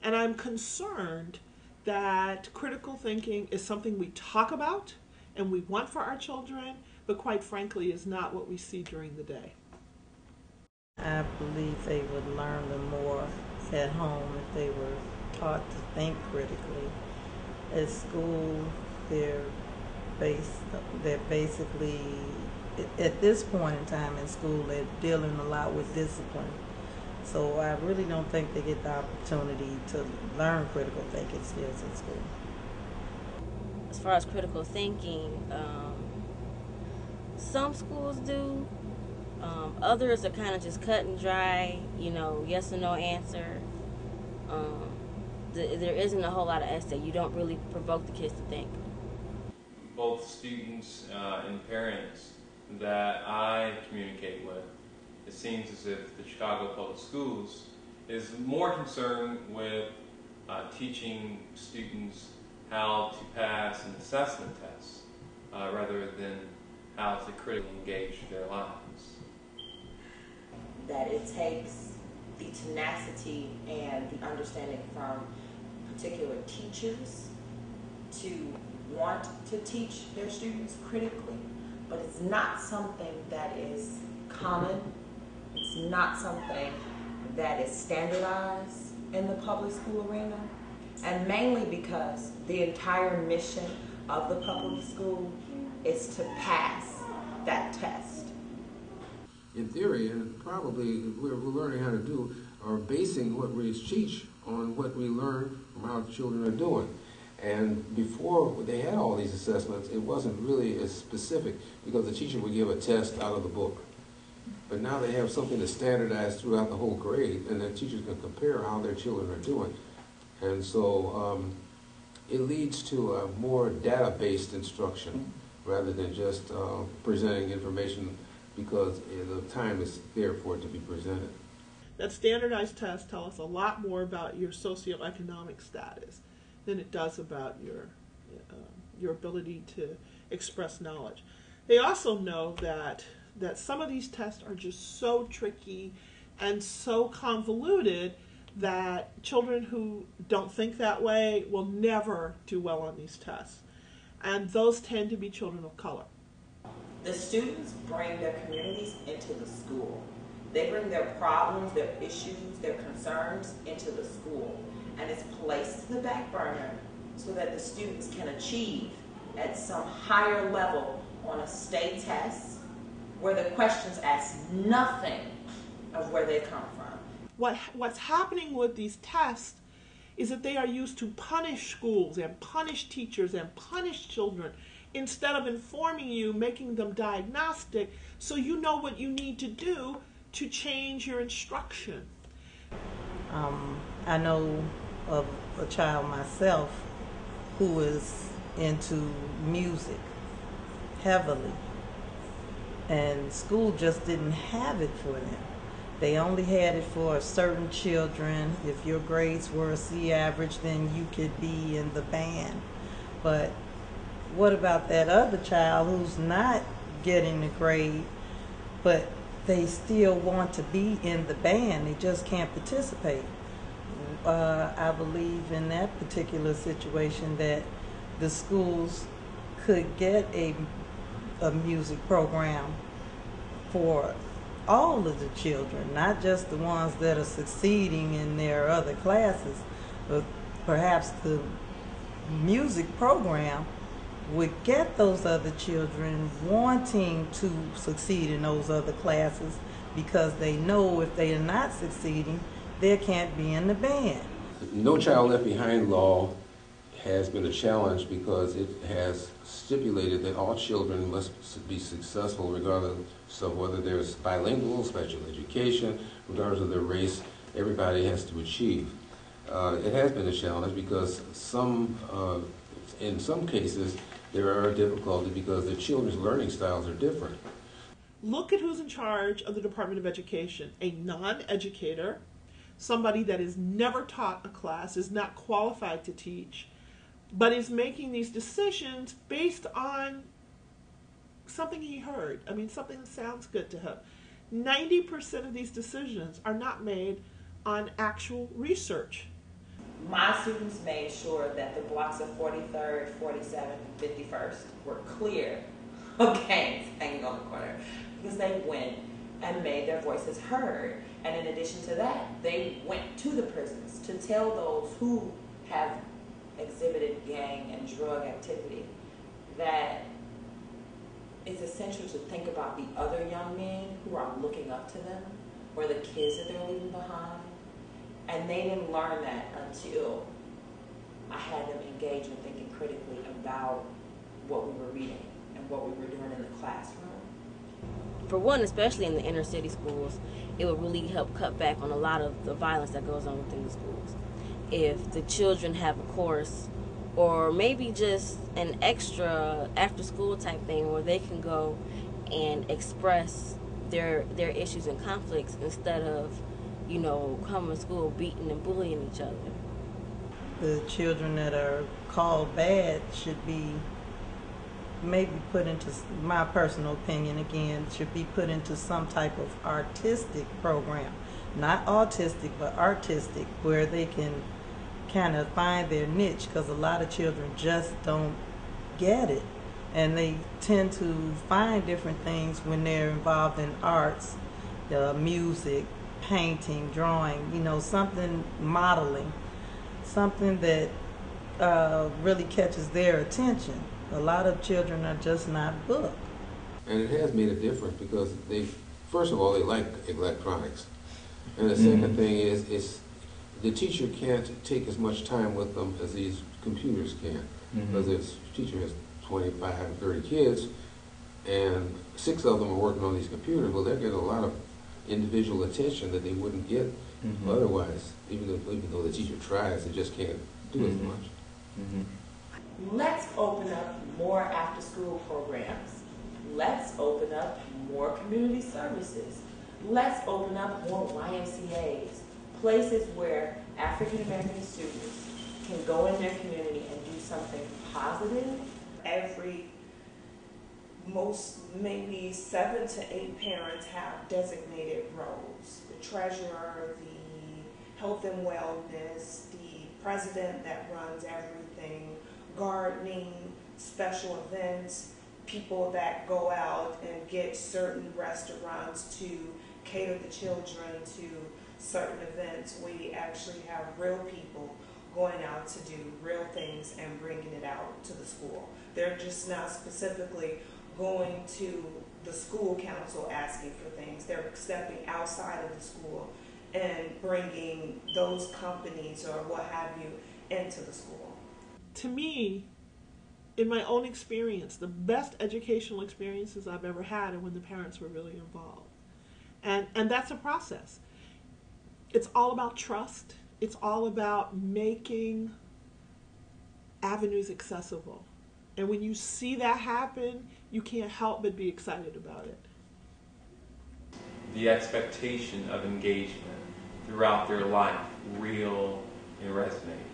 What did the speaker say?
And I'm concerned that critical thinking is something we talk about and we want for our children, but quite frankly is not what we see during the day. I believe they would learn them more at home if they were taught to think critically. At school, they're basically, at this point in time in school, they're dealing a lot with discipline. So I really don't think they get the opportunity to learn critical thinking skills in school. As far as critical thinking, some schools do. Others are kind of just cut and dry, yes or no answer. There isn't a whole lot of essay. You don't really provoke the kids to think. Both students and parents that I communicate with, it seems as if the Chicago Public Schools is more concerned with teaching students how to pass an assessment test rather than how to critically engage their lives. That it takes the tenacity and the understanding from particular teachers to want to teach their students critically, but it's not something that is common. It's not something that is standardized in the public school arena, and mainly because the entire mission of the public school is to pass that test. In theory, and probably we're learning how to do, are basing what we teach on what we learn from how the children are doing. And before they had all these assessments, it wasn't really as specific because the teacher would give a test out of the book. But now they have something that's standardized throughout the whole grade, and the teachers can compare how their children are doing. And so it leads to a more data-based instruction rather than just presenting information because the time is there for it to be presented. That standardized tests tell us a lot more about your socioeconomic status than it does about your ability to express knowledge. They also know that some of these tests are just so tricky and so convoluted that children who don't think that way will never do well on these tests. And those tend to be children of color. The students bring their communities into the school. They bring their problems, their issues, their concerns into the school. And it's placed to the back burner so that the students can achieve at some higher level on a state test where the questions ask nothing of where they come from. What's happening with these tests is that they are used to punish schools and punish teachers and punish children instead of informing you, making them diagnostic so you know what you need to do to change your instruction. I know of a child myself who is into music heavily, and school just didn't have it for them. They only had it for certain children. If your grades were a C average, then you could be in the band. But what about that other child who's not getting the grade, but they still want to be in the band? They just can't participate. I believe in that particular situation that the schools could get a music program for all of the children, not just the ones that are succeeding in their other classes, but perhaps the music program would get those other children wanting to succeed in those other classes because they know if they are not succeeding, they can't be in the band. No Child Left Behind law has been a challenge because it has stipulated that all children must be successful regardless of whether there's bilingual, special education, regardless of their race. Everybody has to achieve. It has been a challenge because in some cases there are difficulties because the children's learning styles are different. Look at who's in charge of the Department of Education. A non-educator, somebody that has never taught a class, is not qualified to teach, but is making these decisions based on something he heard. I mean, something that sounds good to him. 90% of these decisions are not made on actual research. my students made sure that the blocks of 43rd, 47th, 51st were clear of gangs hanging on the corner, because they went and made their voices heard. And in addition to that, they went to the prisons to tell those who have exhibited gang and drug activity that it's essential to think about the other young men who are looking up to them, or the kids that they're leaving behind. And they didn't learn that until I had them engage in thinking critically about what we were reading and what we were doing in the classroom. For one, especially in the inner city schools, it would really help cut back on a lot of the violence that goes on within the schools. If the children have a course, or maybe just an extra after-school type thing where they can go and express their issues and conflicts instead of, you know, coming to school beating and bullying each other. The children that are called bad should be maybe put into, my personal opinion again, should be put into some type of artistic program. Not autistic, but artistic, where they can kind of find their niche, because a lot of children just don't get it. And they tend to find different things when they're involved in arts, music, painting, drawing, you know, something, modeling, something that really catches their attention. A lot of children are just not booked. And it has made a difference because they, first of all, they like electronics. And the second thing is the teacher can't take as much time with them as these computers can. Because this teacher has 25, 30 kids, and 6 of them are working on these computers. Well, they're getting a lot of individual attention that they wouldn't get otherwise. Even though the teacher tries, they just can't do as much. Let's open up more after-school programs. Let's open up more community services. Let's open up more YMCAs, places where African-American students can go in their community and do something positive. Maybe 7 to 8 parents have designated roles. The treasurer, the health and wellness, the president that runs everything, gardening, special events, people that go out and get certain restaurants to cater the children to certain events. We actually have real people going out to do real things and bringing it out to the school. They're just not specifically going to the school council asking for things. They're stepping outside of the school and bringing those companies or what have you into the school. To me, in my own experience, the best educational experiences I've ever had are when the parents were really involved. And that's a process. It's all about trust. It's all about making avenues accessible. And when you see that happen, you can't help but be excited about it. The expectation of engagement throughout their life, real and resonate.